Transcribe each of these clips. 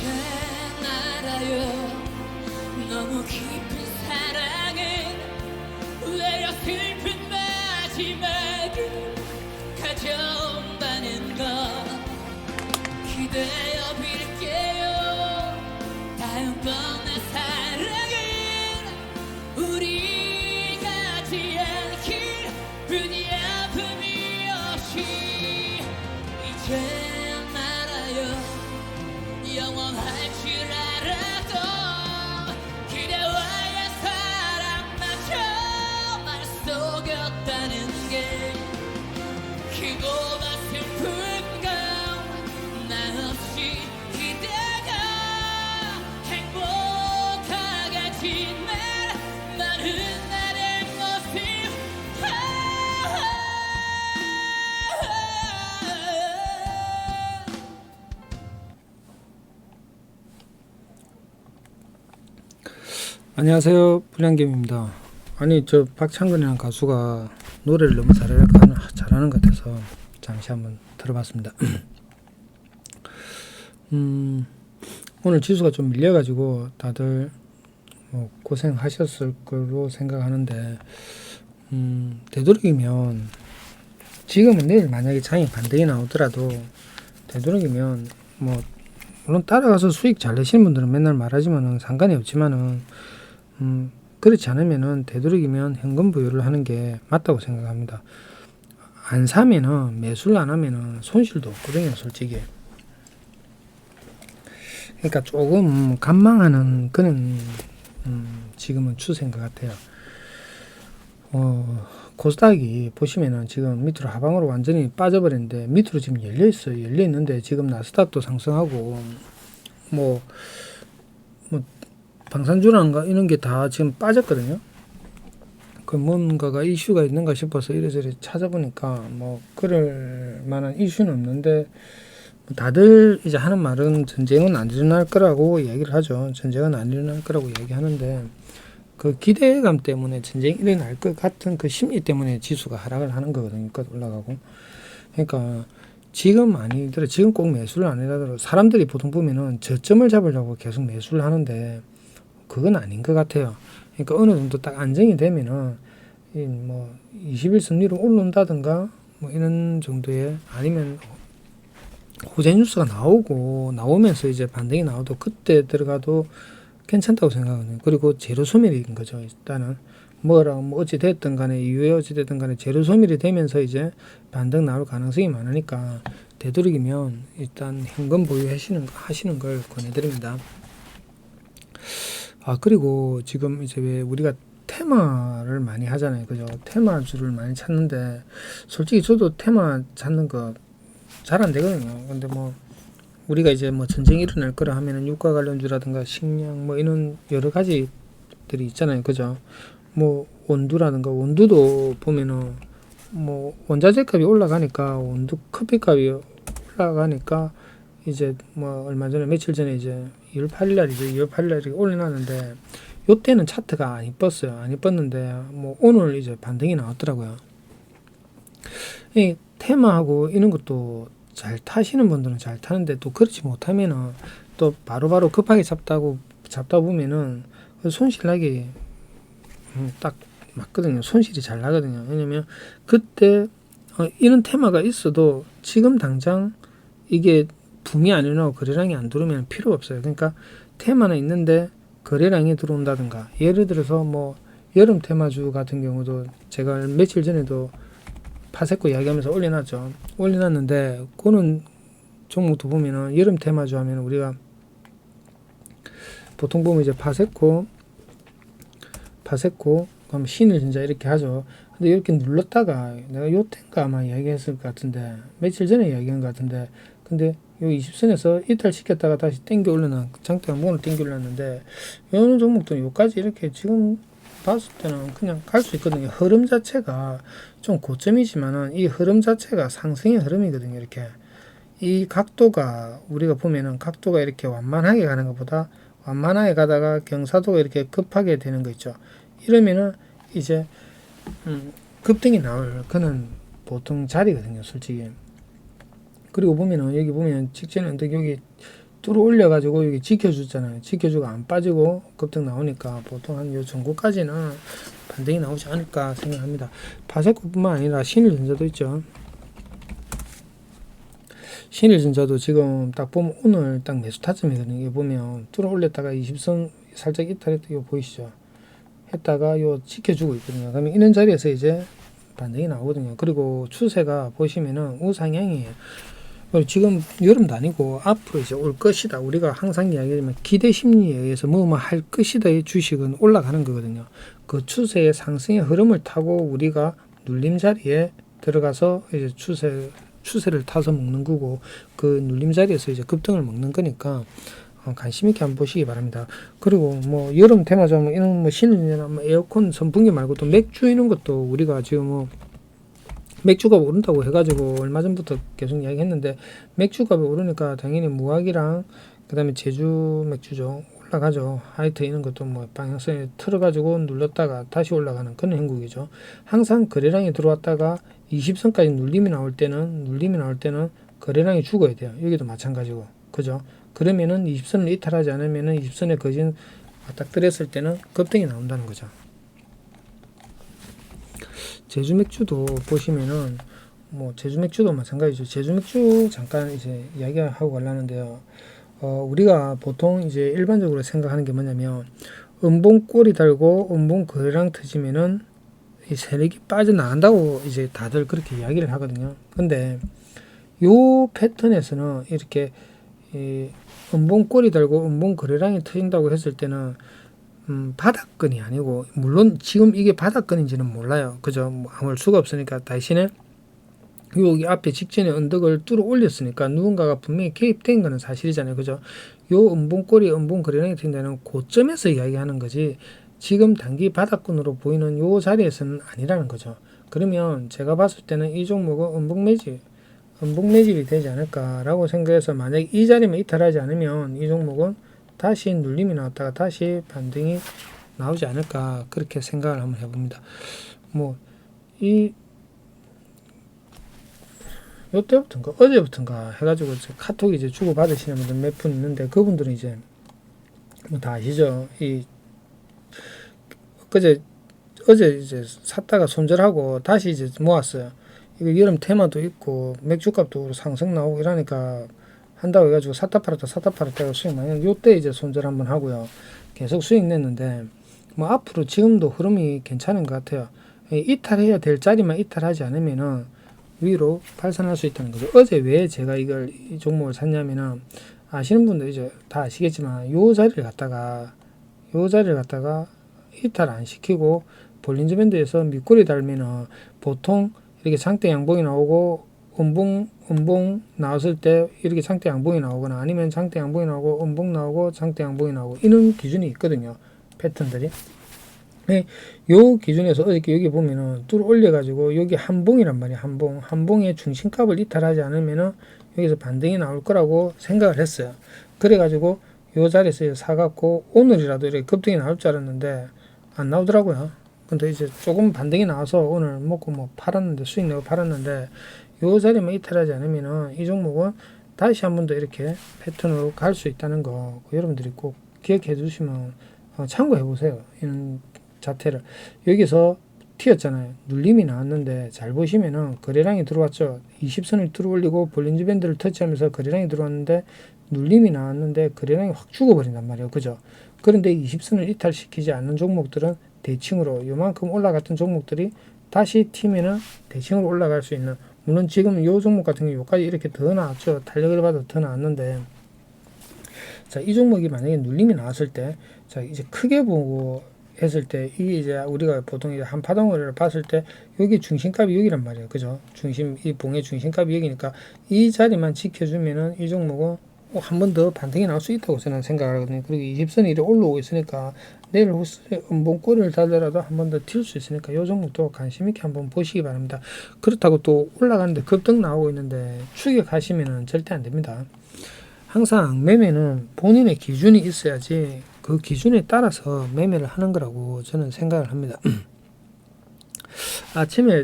이제 알아요. 너무 깊은 사랑은 왜요 슬픈 마지막을 가져온다는 것 기대어 빌게요. 다음번의 사랑은 우리 가지 않길 부디 아픔이 없이 이제 알아요. 영원할 줄 알아도 그대와의 사랑마저 날 속였다는 게 그보다 슬픈 건 나 없이 그대가 행복하게 지낼 많은 날의 모습 안녕하세요, 불량겜입니다. 아니, 저 박창근이라는 가수가 노래를 너무 잘하는 것 같아서 잠시 한번 들어봤습니다. 오늘 지수가 좀 밀려가지고 다들 고생하셨을 거로 생각하는데, 되도록이면 지금은 내일 만약에 장이 반등이 나오더라도 되도록이면 물론 따라가서 수익 잘 내시는 분들은 맨날 말하지만은 상관이 없지만은 그렇지 않으면은 되도록이면 현금 부여를 하는 게 맞다고 생각합니다. 안 사면은 매수를 안 하면은 손실도 없거든요, 솔직히. 그러니까 조금 관망하는 그런 지금은 추세인 것 같아요. 코스닥이 보시면은 지금 밑으로 하방으로 완전히 빠져버렸는데 밑으로 지금 열려 있어요. 열려 있는데 지금 나스닥도 상승하고 방산주란가 이런 게 다 지금 빠졌거든요. 그 뭔가가 이슈가 있는가 싶어서 이래저래 찾아보니까 그럴 만한 이슈는 없는데 다들 이제 하는 말은 전쟁은 안 일어날 거라고 이야기를 하죠. 전쟁은 안 일어날 거라고 이야기하는데 그 기대감 때문에 전쟁이 일어날 것 같은 그 심리 때문에 지수가 하락을 하는 거거든요. 올라가고. 그러니까 지금 아니더라도 지금 꼭 매수를 안 하더라도 사람들이 보통 보면은 저점을 잡으려고 계속 매수를 하는데 그건 아닌 것 같아요. 그러니까 어느 정도 딱 안정이 되면은 20일 선리로 오른다든가 이런 정도의 아니면 호재 뉴스가 나오면서 이제 반등이 나와도 그때 들어가도 괜찮다고 생각하거든요. 그리고 재료 소멸인 거죠. 일단은 어찌 됐든 간에 이후에 어찌 됐든 간에 재료 소멸이 되면서 이제 반등 나올 가능성이 많으니까 되도록이면 일단 현금 보유하시는 걸 권해드립니다. 그리고 지금 이제 왜 우리가 테마를 많이 하잖아요. 그죠? 테마주를 많이 찾는데 솔직히 저도 테마 찾는 거 잘 안 되거든요. 근데 우리가 이제 전쟁이 일어날 거라 하면은 유가 관련주라든가 식량 이런 여러 가지들이 있잖아요. 그죠? 원두라든가 원두도 보면은 원자재 값이 올라가니까 원두 커피 값이 올라가니까 이제 얼마 전에 며칠 전에 이제 2월 8일 날이죠. 2월 8일 날에 올려놨는데 요때는 차트가 안 이뻤어요. 안 이뻤는데 오늘 이제 반등이 나왔더라고요. 이 테마하고 이런 것도 잘 타시는 분들은 잘 타는데 또 그렇지 못하면은 또 바로바로 급하게 잡다 보면은 손실 나기 딱 맞거든요. 손실이 잘 나거든요. 왜냐면 그때 이런 테마가 있어도 지금 당장 이게 붐이 안 일어나고 거래량이 안 들어오면 필요가 없어요. 그러니까 테마는 있는데 거래량이 들어온다든가 예를 들어서 여름 테마주 같은 경우도 제가 며칠 전에도 파세코 이야기하면서 올려놨는데 그는 종목도 보면은 여름 테마주 하면 우리가 보통 보면 이제 파세코 그럼 신을 진짜 이렇게 하죠. 근데 이렇게 눌렀다가 내가 요땐가 아마 이야기했을 것 같은데 며칠 전에 이야기한 것 같은데 근데 요 20선에서 이탈 시켰다가 다시 땡겨 올려놔 장대가 문을 땡겨 올렸는데 어느 종목도 요까지 이렇게 지금 봤을 때는 그냥 갈 수 있거든요. 흐름 자체가 좀 고점이지만은 이 흐름 자체가 상승의 흐름이거든요. 이렇게 이 각도가 우리가 보면은 각도가 이렇게 완만하게 가는 것보다 완만하게 가다가 경사도가 이렇게 급하게 되는 거 있죠. 이러면은 이제 급등이 나올 그는 보통 자리거든요, 솔직히. 그리고 보면은 여기 보면 직전 언덕 여기 뚫어 올려가지고 여기 지켜주잖아요. 지켜주고 안 빠지고 급등 나오니까 보통 한 요 정도까지는 반등이 나오지 않을까 생각합니다. 바세코뿐만 아니라 신일전자도 있죠. 신일전자도 지금 딱 보면 오늘 딱 매수 타점이거든요. 이거 보면 뚫어 올렸다가 20선 살짝 이탈했다. 이거 보이시죠? 했다가 요 지켜주고 있거든요. 그러면 이런 자리에서 이제 반등이 나오거든요. 그리고 추세가 보시면은 우상향이에요. 지금 여름도 아니고 앞으로 이제 올 것이다. 우리가 항상 이야기하지만 기대 심리에 의해서 뭐뭐 할 것이다의 주식은 올라가는 거거든요. 그 추세의 상승의 흐름을 타고 우리가 눌림 자리에 들어가서 이제 추세를 타서 먹는 거고, 그 눌림 자리에서 이제 급등을 먹는 거니까 관심 있게 한번 보시기 바랍니다. 그리고 뭐 여름 테마점 이런 뭐 신은이나 뭐 에어컨 선풍기 말고 또 맥주 이런 것도 우리가 지금 뭐 맥주가 오른다고 해가지고 얼마 전부터 계속 이야기했는데, 맥주값이 오르니까 당연히 무학이랑 그 다음에 제주 맥주죠, 올라가죠. 하이트 이런 것도 뭐 방향성에 틀어가지고 눌렀다가 다시 올라가는 그런 행국이죠. 항상 거래량이 들어왔다가 20선까지 눌림이 나올 때는 거래량이 죽어야 돼요. 여기도 마찬가지고, 그죠? 그러면은 20선을 이탈하지 않으면은 20선에 거진 딱 들었을 때는 급등이 나온다는 거죠. 제주 맥주도 보시면은 뭐 제주 맥주도 마찬가지죠. 제주 맥주 잠깐 이제 이야기하고 가려는데요. 우리가 보통 이제 일반적으로 생각하는 게 뭐냐면, 음봉 꼬리 달고 음봉 거래량 터지면은 이 세력이 빠져나간다고 이제 다들 그렇게 이야기를 하거든요. 근데 요 패턴에서는 이렇게 음봉 꼬리 달고 음봉 거래량이 터진다고 했을 때는 바닥권이 아니고, 물론 지금 이게 바닥권인지는 몰라요. 그죠? 뭐 아무 수가 없으니까. 대신에 여기 앞에 직전에 언덕을 뚫어 올렸으니까 누군가가 분명히 개입된 거는 사실이잖아요. 그죠? 요 음봉꼬리, 음봉 거래량이 된다는 고점에서 이야기하는 거지, 지금 단기 바닥권으로 보이는 요 자리에서는 아니라는 거죠. 그러면 제가 봤을 때는 이 종목은 음봉 매집이 되지 않을까라고 생각해서, 만약에 이 자리만 이탈하지 않으면 이 종목은 다시 눌림이 나왔다가 다시 반등이 나오지 않을까, 그렇게 생각을 한번 해봅니다. 뭐 요때부터인가 어제부터인가 해가지고 카톡 이제 주고 받으시는 분들 몇 분 있는데, 그분들은 이제 뭐 다 아시죠? 어제 이제 샀다가 손절하고 다시 이제 모았어요. 이거 여름 테마도 있고 맥주값도 상승 나오고 이러니까 한다고 해가지고 샀다 팔았다 수익 많이, 요때 이제 손절 한번 하고요. 계속 수익 냈는데, 뭐 앞으로 지금도 흐름이 괜찮은 것 같아요. 이탈해야 될 자리만 이탈하지 않으면은 위로 발산할 수 있다는 거죠. 어제 왜 제가 이 종목을 샀냐면은, 아시는 분들 이제 다 아시겠지만 요 자리를 갖다가 이탈 안 시키고 볼린저 밴드에서 밑꼬리 달면은 보통 이렇게 장대 양봉이 나오고 음봉 나왔을 때 이렇게 장대 양봉이 나오거나, 아니면 장대 양봉이 나오고 음봉 나오고 장대 양봉이 나오고, 이런 기준이 있거든요. 패턴들이. 요 기준에서 어저께 여기 보면은 뚫어 올려가지고 여기 한봉이란 말이야. 한봉의 중심값을 이탈하지 않으면은 여기서 반등이 나올 거라고 생각을 했어요. 그래가지고 요 자리에서 사갖고 오늘이라도 이렇게 급등이 나올 줄 알았는데 안 나오더라고요. 근데 이제 조금 반등이 나와서 오늘 먹고 뭐 팔았는데, 수익 내고 팔았는데, 요 자리만 이탈하지 않으면은 이 종목은 다시 한 번 더 이렇게 패턴으로 갈 수 있다는 거, 여러분들이 꼭 기억해 주시면 참고해 보세요. 이런 자태를. 여기서 튀었잖아요. 눌림이 나왔는데 잘 보시면은 거래량이 들어왔죠. 20선을 들어 올리고 볼린저 밴드를 터치하면서 거래량이 들어왔는데 눌림이 나왔는데 거래량이 확 죽어버린단 말이에요. 그죠? 그런데 20선을 이탈시키지 않는 종목들은 대칭으로 요만큼 올라갔던 종목들이 다시 튀면은 대칭으로 올라갈 수 있는, 물론 지금 요 종목 같은 경우 요까지 이렇게 더 나왔죠. 탄력을 받아 더 나왔는데, 자, 이 종목이 만약에 눌림이 나왔을 때, 자, 이제 크게 보고 했을 때, 이게 이제 우리가 보통 이제 한 파동을 봤을 때 여기 중심값이 여기란 말이에요. 그죠? 이 봉의 중심값이 여기니까 이 자리만 지켜주면은 이 종목은 한 번 더 반등이 나올 수 있다고 저는 생각을 하거든요. 그리고 20선이 이렇게 올라오고 있으니까 내일 후에 음봉꼬리를 달더라도 한 번 더 튈 수 있으니까 이 종목도 관심 있게 한번 보시기 바랍니다. 그렇다고 또 올라가는데 급등 나오고 있는데 추격하시면은 절대 안 됩니다. 항상 매매는 본인의 기준이 있어야지 그 기준에 따라서 매매를 하는 거라고 저는 생각을 합니다. 아침에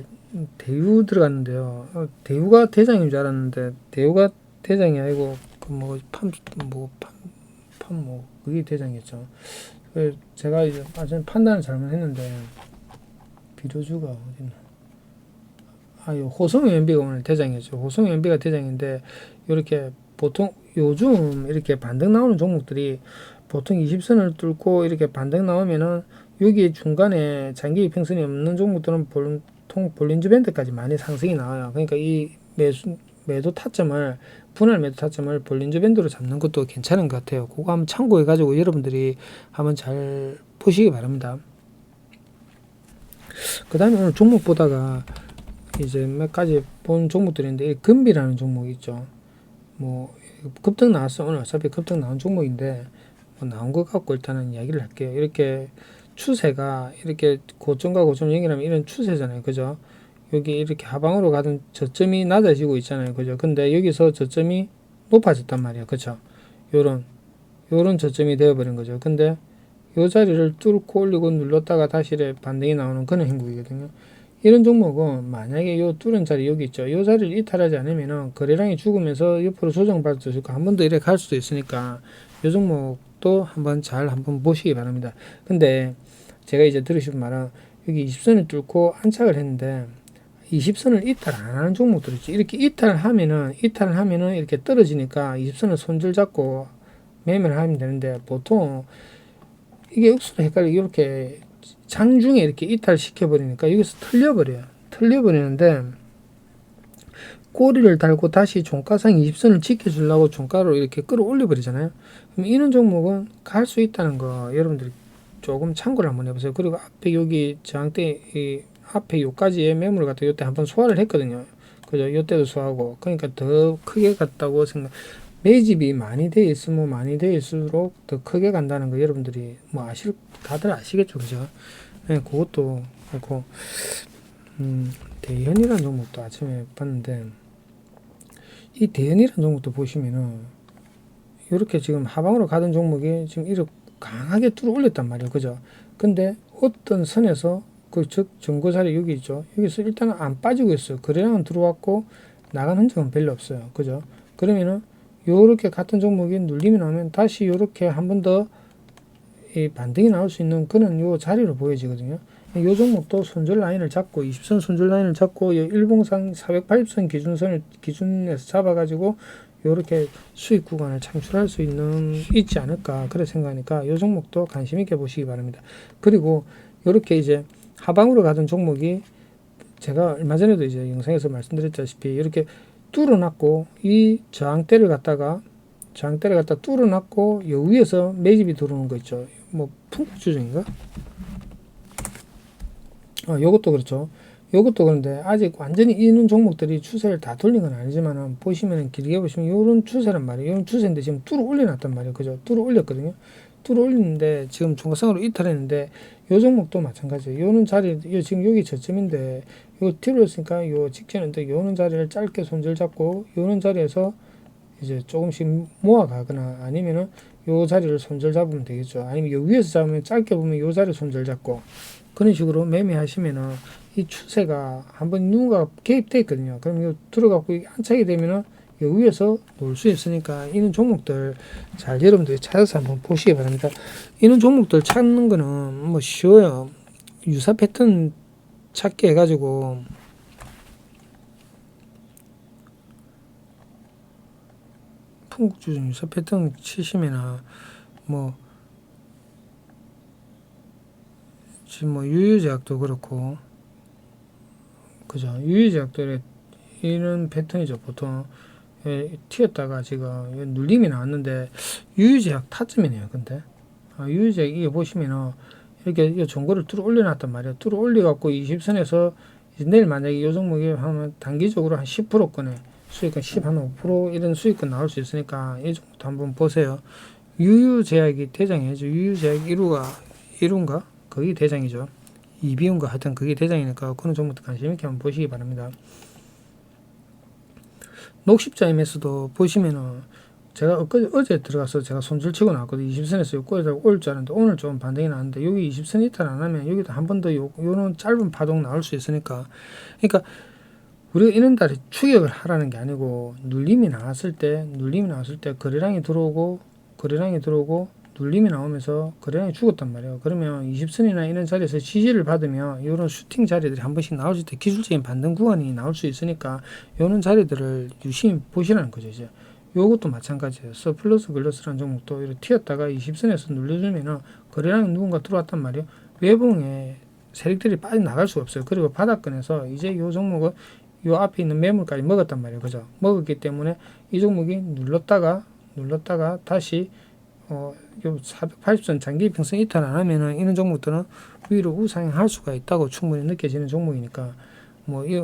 대우 들어갔는데요. 대우가 대장인 줄 알았는데 대우가 대장이 아니고 그게 대장이었죠. 제가 이제 완전 판단을 잘못했는데 비료주가 어딨나? 요 호성연비가 오늘 대장이었죠. 호성연비가 대장인데 이렇게 보통 요즘 이렇게 반등 나오는 종목들이 보통 20선을 뚫고 이렇게 반등 나오면은 여기 중간에 장기 이평선이 없는 종목들은 보통 볼린저 밴드까지 많이 상승이 나와요. 그러니까 이 매도 타점을 분할 매도 타점을 볼린저 밴드로 잡는 것도 괜찮은 것 같아요. 그거 한번 참고해 가지고 여러분들이 한번 잘 보시기 바랍니다. 그 다음에 오늘 종목 보다가 이제 몇 가지 본 종목들인데 금비라는 종목이 있죠. 뭐 급등 나왔어. 오늘 어차피 급등 나온 종목인데 뭐 나온 것 갖고 일단은 이야기를 할게요. 이렇게 추세가 이렇게 고점과 고점 연결하면 이런 추세잖아요. 그죠? 여기 이렇게 하방으로 가던 저점이 낮아지고 있잖아요. 그죠? 근데 여기서 저점이 높아졌단 말이에요. 그죠? 요런 저점이 되어버린 거죠. 근데 요 자리를 뚫고 올리고 눌렀다가 다시 반등이 나오는 그런 행국이거든요. 이런 종목은 만약에 요 뚫은 자리 여기 있죠. 요 자리를 이탈하지 않으면은 거래량이 죽으면서 옆으로 조정받을 수 있고 한 번 더 이렇게 갈 수도 있으니까 요 종목도 한번 보시기 바랍니다. 근데 제가 이제 들으신 말은 여기 20선을 뚫고 안착을 했는데 20선을 이탈 안 하는 종목들 있죠. 이렇게 이탈을 하면은 이렇게 떨어지니까 20선을 손절 잡고 매매를 하면 되는데 보통 이게 억수로 헷갈리게 이렇게 장중에 이렇게 이탈시켜 버리니까 여기서 틀려버리는데 꼬리를 달고 다시 종가상 20선을 지켜주려고 종가로 이렇게 끌어올려 버리잖아요. 그럼 이런 종목은 갈 수 있다는 거 여러분들이 조금 참고를 한번 해보세요. 그리고 앞에 여기 저항대 이 앞에 요까지의 매물을 갖다 요때 한번 소화를 했거든요. 그죠? 요때도 소화하고 그러니까 더 크게 갔다고 생각. 매집이 많이 돼 있으면 많이 돼 있을수록 더 크게 간다는 거 여러분들이 뭐 다들 아시겠죠, 그죠? 네, 그것도 그렇고 대현이라는 종목도 아침에 봤는데 이 대현이라는 종목도 보시면은 이렇게 지금 하방으로 가던 종목이 지금 이렇게 강하게 뚫어 올렸단 말이에요, 그죠? 근데 어떤 선에서 즉 전고자리 여기 있죠. 여기서 일단은 안 빠지고 있어요. 거래량은 들어왔고 나간 흔적은 별로 없어요, 그죠? 그러면은 요렇게 같은 종목이 눌림이 나오면 다시 요렇게 한 번 더 이 반등이 나올 수 있는 그런 요 자리로 보여지거든요. 요 종목도 손절 라인을 잡고 20선 손절 라인을 잡고 일봉상 480선 기준에서 잡아가지고 요렇게 수익 구간을 창출할 수 있지 않을까 그래 생각하니까 요 종목도 관심 있게 보시기 바랍니다. 그리고 요렇게 이제 하방으로 가던 종목이 제가 얼마 전에도 이제 영상에서 말씀드렸다시피 이렇게 뚫어놨고 이 저항대를 갖다 뚫어놨고 요 위에서 매집이 들어오는 거 있죠. 뭐 풍국주중인가? 요것도 그렇죠. 요것도 그런데 아직 완전히 이는 종목들이 추세를 다 돌린 건 아니지만 보시면 길게 보시면 요런 추세란 말이에요. 요런 추세인데 지금 뚫어 올려놨단 말이에요. 그죠? 뚫어 올렸거든요. 뚫어 올리는데 지금 종가상으로 이탈했는데 요 종목도 마찬가지예요. 요는 자리 지금 여기 저점인데 요 뒤로 했으니까 요 직전인데 요는 자리를 짧게 손절 잡고 요는 자리에서 이제 조금씩 모아가거나 아니면은 요 자리를 손절 잡으면 되겠죠. 아니면 요 위에서 잡으면 짧게 보면 요 자리 손절 잡고 그런 식으로 매매하시면은 이 추세가 한번 누군가 개입돼 있거든요. 그럼 요 들어가고 안착이 되면은 요 위에서 놀 수 있으니까 이런 종목들 잘 여러분들이 찾아서 한번 보시기 바랍니다. 이런 종목들 찾는 거는 뭐 쉬워요. 유사 패턴 찾기 해가지고 풍국주중 유사 패턴 치시면은 뭐 지금 뭐 유유제약도 그렇고 그죠? 유유제약도 이런 패턴이죠. 보통 튀었다가 지금 눌림이 나왔는데 유유제약 타점이네요. 근데 유유제약 이게 보시면은 이렇게 전고를 뚫어 올려놨단 말이에요. 뚫어 올려갖고 20선에서 내일 만약에 이 종목이 하면 단기적으로 한 10%권에 수익권 10, 한 5% 이런 수익권 나올 수 있으니까 이 종목도 한번 보세요. 유유제약이 대장이죠. 유유제약 1호인가? 그게 대장이죠. 이비움과 하여튼 그게 대장이니까 그런 종목도 관심 있게 한번 보시기 바랍니다. 녹십자임에서도 보시면은 제가 어제 들어가서 제가 손절 치고 나왔거든요. 20선에서 꼬리다가 올 줄 알았는데 오늘 좀 반등이 나왔는데 여기 20선 이탈 안 하면 여기도 한 번 더 요런 짧은 파동 나올 수 있으니까 그러니까 우리가 이런 달에 추격을 하라는 게 아니고 눌림이 나왔을 때 거래량이 들어오고 눌림이 나오면서 거래량이 죽었단 말이에요. 그러면 20선이나 이런 자리에서 지지를 받으면 이런 슈팅 자리들이 한 번씩 나올 때 기술적인 반등 구간이 나올 수 있으니까 이런 자리들을 유심히 보시라는 거죠. 이제 요것도 마찬가지예요. 서플러스 글러스라는 종목도 이렇게 튀었다가 20선에서 눌려주면은 거래량이 누군가 들어왔단 말이에요. 외봉에 세력들이 빠져나갈 수가 없어요. 그리고 바닥권에서 이제 요 종목은 요 앞에 있는 매물까지 먹었단 말이에요. 그죠? 먹었기 때문에 이 종목이 눌렀다가 다시 요 480선 장기 평선 이탈 안 하면은 이런 종목들은 위로 우상향할 수가 있다고 충분히 느껴지는 종목이니까 뭐 이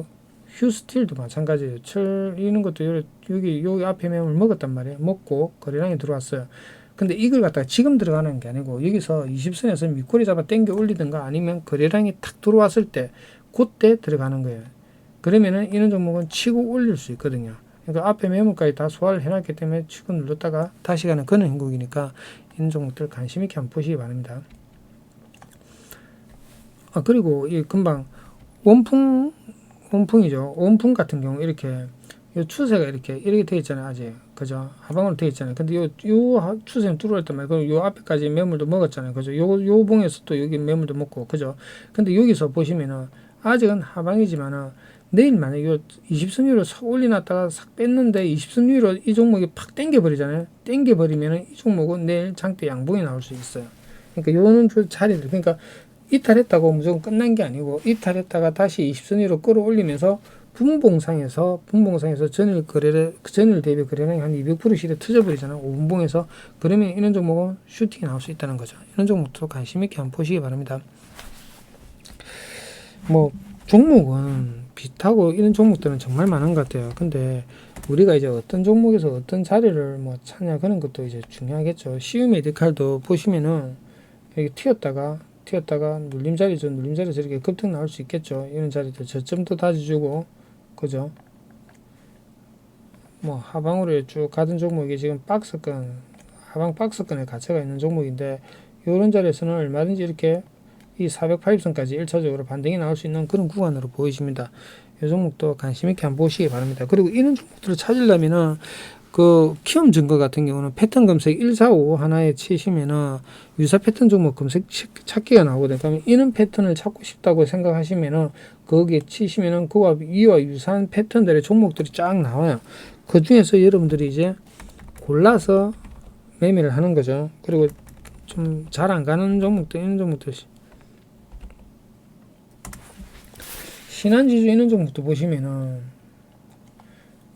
휴스틸도 마찬가지예요. 철 이런 것도 여기 앞에 매물 먹었단 말이에요. 먹고 거래량이 들어왔어요. 근데 이걸 갖다가 지금 들어가는 게 아니고 여기서 20선에서 밑꼬리 잡아 당겨 올리든가 아니면 거래량이 탁 들어왔을 때 그때 들어가는 거예요. 그러면은 이런 종목은 치고 올릴 수 있거든요. 그러니까 앞에 매물까지 다 소화를 해놨기 때문에 치고 눌렀다가 다시 가는 그런 행국이니까 이런 종목들 관심 있게 한번 보시기 바랍니다. 그리고 이 금방 원풍이죠. 원풍 같은 경우 이렇게 요 추세가 이렇게 되어 있잖아요. 아직 그죠? 하방으로 되어 있잖아요. 근데 요 추세는 뚫어졌단 말이에요. 그리고 요 앞에까지 매물도 먹었잖아요. 그죠? 요 봉에서 또 여기 매물도 먹고 그죠? 근데 여기서 보시면은 아직은 하방이지만은 내일 만약에 요 20선 위로 싹 올려놨다가 싹 뺐는데 20선 위로 이 종목이 팍 당겨버리잖아요. 당겨버리면은 이 종목은 내일 장대 양봉이 나올 수 있어요. 그러니까 요는 자리들 그러니까 이탈했다고 무조건 끝난 게 아니고 이탈했다가 다시 20선 위로 끌어올리면서 분봉상에서 전일 대비 거래량이 한 200%씩 터져버리잖아요. 5분봉에서 그러면 이런 종목은 슈팅이 나올 수 있다는 거죠. 이런 종목도 관심 있게 한번 보시기 바랍니다. 뭐 종목은 비슷하고 이런 종목들은 정말 많은 것 같아요. 근데 우리가 이제 어떤 종목에서 어떤 자리를 뭐 찾냐 그런 것도 이제 중요하겠죠. CU 메디칼도 보시면은 여기 튀었다가 눌림 자리에서 이렇게 급등 나올 수 있겠죠. 이런 자리들 저점도 다져주고 그죠? 뭐 하방으로 쭉 가던 종목이 지금 하방 박스권에 갇혀가 있는 종목인데 이런 자리에서는 얼마든지 이렇게 이 480선까지 1차적으로 반등이 나올 수 있는 그런 구간으로 보이십니다. 이 종목도 관심 있게 한번 보시기 바랍니다. 그리고 이런 종목들을 찾으려면은 그 키움 증거 같은 경우는 패턴 검색 145 하나에 치시면은 유사 패턴 종목 검색 찾기가 나오거든요. 그러면 이런 패턴을 찾고 싶다고 생각하시면은 거기에 치시면은 이와 유사한 패턴들의 종목들이 쫙 나와요. 그 중에서 여러분들이 이제 골라서 매매를 하는 거죠. 그리고 좀 잘 안 가는 종목들, 이런 종목들 신한지주 이런 종목도 보시면은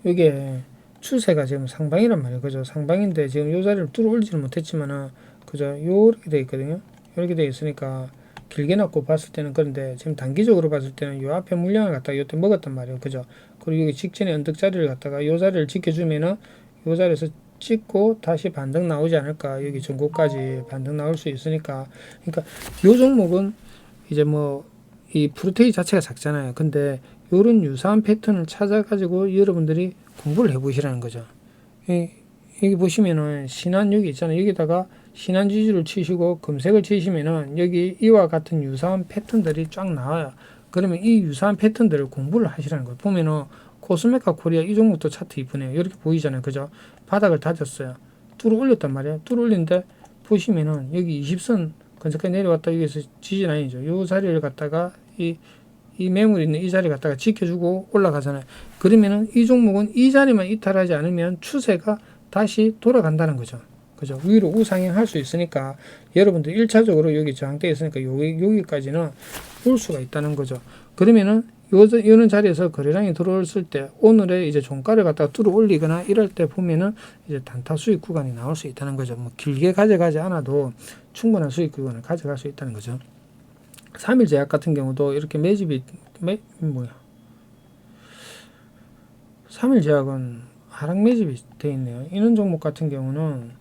이게 추세가 지금 상방이란 말이에요. 그죠? 상방인데 지금 요 자리를 뚫어 올리지는 못했지만은 그죠? 요렇게 돼 있거든요. 이렇게 돼 있으니까 길게 놓고 봤을 때는 그런데 지금 단기적으로 봤을 때는 요 앞에 물량을 갖다가 요때 먹었단 말이에요. 그죠? 그리고 여기 직전에 언덕 자리를 갖다가 요 자리를 지켜주면은 요 자리에서 찍고 다시 반등 나오지 않을까. 여기 전고까지 반등 나올 수 있으니까. 그러니까 요 종목은 이제 뭐 이 프로테이 자체가 작잖아요. 근데 요런 유사한 패턴을 찾아가지고 여러분들이 공부를 해보시라는 거죠. 여기 보시면은 신한 여기 있잖아요. 여기다가 신한 지주를 치시고 검색을 치시면은 여기 이와 같은 유사한 패턴들이 쫙 나와요. 그러면 이 유사한 패턴들을 공부를 하시라는 거예요. 보면은 코스메카 코리아 이 종목도 차트 이쁘네요. 이렇게 보이잖아요. 그죠? 바닥을 다졌어요. 뚫어 올렸단 말이에요. 뚫어 올린데 보시면은 여기 20선 근처까지 내려왔다 여기서 지지라인이죠. 요 자리를 갖다가 이 매물이 있는 이 자리 갖다가 지켜주고 올라가잖아요. 그러면은 이 종목은 이 자리만 이탈하지 않으면 추세가 다시 돌아간다는 거죠. 그죠? 위로 우상향할 수 있으니까 여러분들 1차적으로 여기 저항대에 있으니까 여기까지는 올 수가 있다는 거죠. 그러면은 요런 자리에서 거래량이 들어왔을 때 오늘의 이제 종가를 갖다가 뚫어 올리거나 이럴 때 보면은 이제 단타 수익 구간이 나올 수 있다는 거죠. 뭐 길게 가져가지 않아도 충분한 수익 구간을 가져갈 수 있다는 거죠. 3일 제약 같은 경우도 이렇게 매집이 3일 제약은 하락 매집이 되어 있네요. 이런 종목 같은 경우는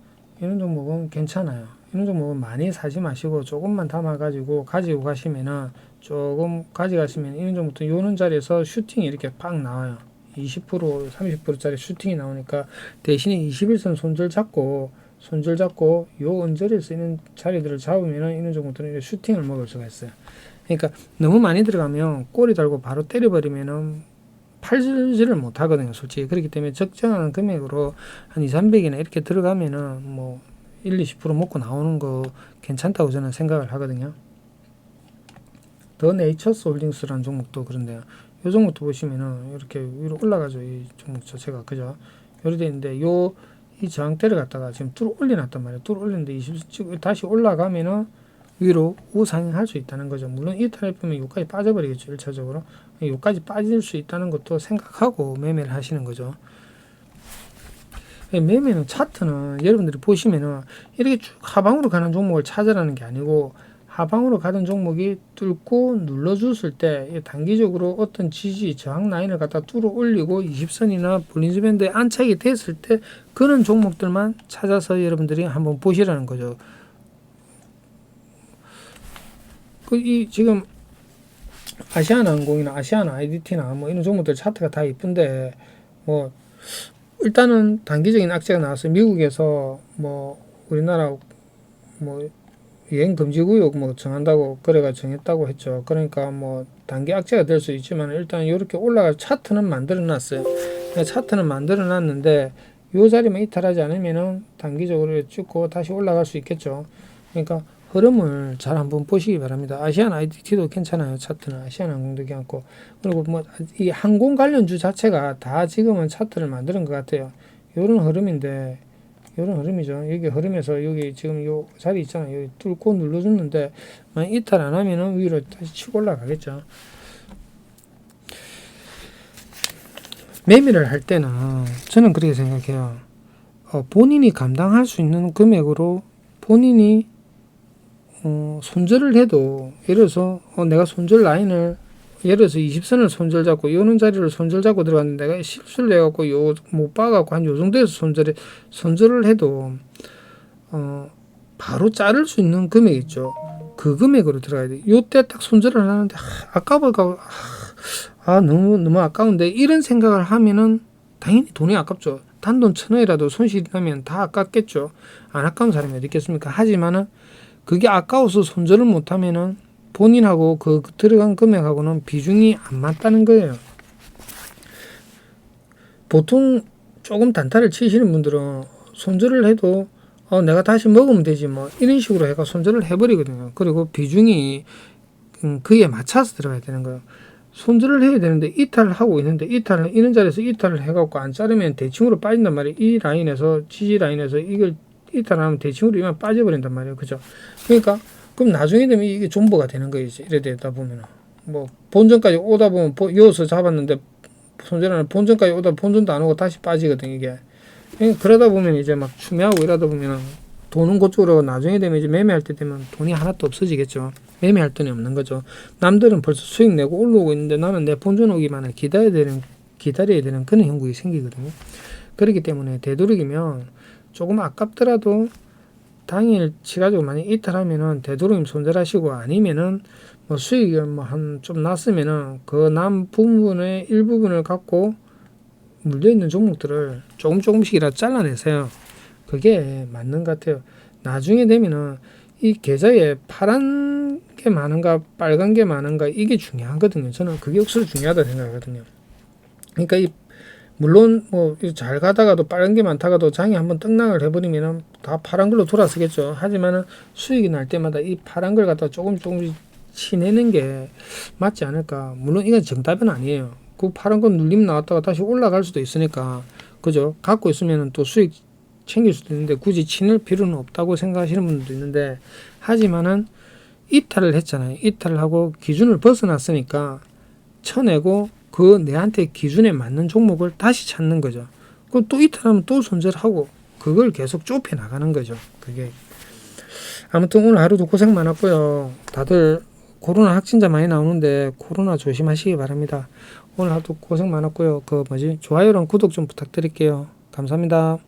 이런 종목은 괜찮아요. 이런 종목은 많이 사지 마시고 조금만 담아 가지고 가지고 가시면은 조금 가져가시면 이런 종목도 요는 자리에서 슈팅이 이렇게 팍 나와요. 20% 30%짜리 슈팅이 나오니까 대신에 21선 손절 잡고 요 언저리에 쓰이는 자리들을 잡으면은 이런 종목들은 슈팅을 먹을 수가 있어요. 그러니까 너무 많이 들어가면 꼬리 달고 바로 때려버리면은 팔지를 못하거든요, 솔직히. 그렇기 때문에 적정한 금액으로 한 200~300이나 이렇게 들어가면은 뭐 1~20% 먹고 나오는 거 괜찮다고 저는 생각을 하거든요. 더 네이처스 홀딩스라는 종목도 그런데요. 이 종목도 보시면은 이렇게 위로 올라가죠. 이 종목 자체가. 그죠? 요렇게 돼 있는데 이 저항대를 갖다가 지금 뚫어 올려놨단 말이에요. 뚫어 올렸는데 다시 올라가면은 위로 우상향할 수 있다는 거죠. 물론 이탈해보면 여기까지 빠져버리겠죠. 1차적으로. 여기까지 빠질 수 있다는 것도 생각하고 매매를 하시는 거죠. 매매는 차트는 여러분들이 보시면은 이렇게 쭉 하방으로 가는 종목을 찾으라는 게 아니고 하방으로 가던 종목이 뚫고 눌러줬을 때 단기적으로 어떤 지지 저항 라인을 갖다 뚫어 올리고 20선이나 볼린저 밴드에 안착이 됐을 때 그런 종목들만 찾아서 여러분들이 한번 보시라는 거죠. 지금 아시아나항공이나 아시아나 IDT나 뭐 이런 종목들 차트가 다 이쁜데 뭐 일단은 단기적인 악재가 나왔어요. 미국에서 뭐 우리나라 뭐 여행 금지 구역 뭐 정한다고 거래가 정했다고 했죠. 그러니까 뭐 단기 악재가 될 수 있지만 일단 이렇게 올라갈 차트는 만들어 놨어요. 차트는 만들어 놨는데 요 자리만 이탈하지 않으면은 단기적으로 찍고 다시 올라갈 수 있겠죠. 그러니까 흐름을 잘 한번 보시기 바랍니다. 아시안 IDT도 괜찮아요. 차트는 아시아나항공도 괜찮고 그리고 뭐 이 항공 관련주 자체가 다 지금은 차트를 만드는 것 같아요. 요런 흐름인데 요런 흐름이죠. 여기 흐름에서 여기 지금 요 자리 있잖아요. 여기 뚫고 눌러줬는데 만약 이탈 안 하면은 위로 다시 치고 올라가겠죠. 매매를 할 때는 저는 그렇게 생각해요. 본인이 감당할 수 있는 금액으로 본인이 손절을 해도 예를 들어서 내가 손절 라인을 예를 들어서 20선을 손절 잡고 요는 자리를 손절 잡고 들어갔는데 내가 실수를 해갖고 요 못 봐갖고 한 요 정도에서 손절을 해도 바로 자를 수 있는 금액 있죠. 그 금액으로 들어가야 돼. 요때 딱 손절을 하는데 아까워가 너무 아까운데 이런 생각을 하면은 당연히 돈이 아깝죠. 단돈 1,000원이라도 손실이 나면 다 아깝겠죠. 안 아까운 사람이 어디 있겠습니까? 하지만은 그게 아까워서 손절을 못하면은 본인하고 그 들어간 금액하고는 비중이 안 맞다는 거예요. 보통 조금 단타를 치시는 분들은 손절을 해도 내가 다시 먹으면 되지 뭐 이런 식으로 해가 손절을 해버리거든요. 그리고 비중이 그에 맞춰서 들어가야 되는 거예요. 손절을 해야 되는데 이탈을 하고 있는데 이런 자리에서 이탈을 해갖고 안 자르면 대칭으로 빠진단 말이에요. 이 라인에서 지지 라인에서 이걸 이탈하면 대칭으로 이만 빠져버린단 말이에요. 그죠? 그러니까 그럼 나중에 되면 이게 존버가 되는 거이지. 이래 되다 보면 뭐 본전까지 오다 보면 이어서 잡았는데 손절하는 본전까지 오다 본전도 안 오고 다시 빠지거든 이게. 그러다 보면 이제 막 추매하고 이러다 보면 돈은 그쪽으로 나중에 되면 이제 매매할 때 되면 돈이 하나도 없어지겠죠. 매매할 돈이 없는 거죠. 남들은 벌써 수익 내고 올라오고 있는데 나는 내 본전 오기만을 기다려야 되는 그런 형국이 생기거든요. 그렇기 때문에 되도록이면 조금 아깝더라도 당일 치가지고 만약 이탈하면은 되도록이면 손절하시고 아니면은 뭐 수익이 뭐 한 좀 났으면은 그 남 부분의 일부분을 갖고 물려있는 종목들을 조금씩이라도 잘라내세요. 그게 맞는 것 같아요. 나중에 되면은 이 계좌에 파란 게 많은가 빨간 게 많은가 이게 중요하거든요. 저는 그게 억수로 중요하다고 생각하거든요. 그러니까 물론 뭐 잘 가다가도 빠른 게 많다가도 장이 한번 떡락을 해버리면은 다 파란 걸로 돌아서겠죠. 하지만은 수익이 날 때마다 이 파란 걸 갖다 조금씩 치내는 게 맞지 않을까. 물론 이건 정답은 아니에요. 그 파란 건 눌림 나왔다가 다시 올라갈 수도 있으니까 그죠. 갖고 있으면은 또 수익 챙길 수도 있는데 굳이 치낼 필요는 없다고 생각하시는 분들도 있는데 하지만은 이탈을 했잖아요. 이탈을 하고 기준을 벗어났으니까 쳐내고 그 내한테 기준에 맞는 종목을 다시 찾는 거죠. 그럼 또 이탈하면 또 손절하고 그걸 계속 좁혀 나가는 거죠. 그게 아무튼 오늘 하루도 고생 많았고요. 다들 코로나 확진자 많이 나오는데 코로나 조심하시기 바랍니다. 오늘 하루도 고생 많았고요. 좋아요랑 구독 좀 부탁드릴게요. 감사합니다.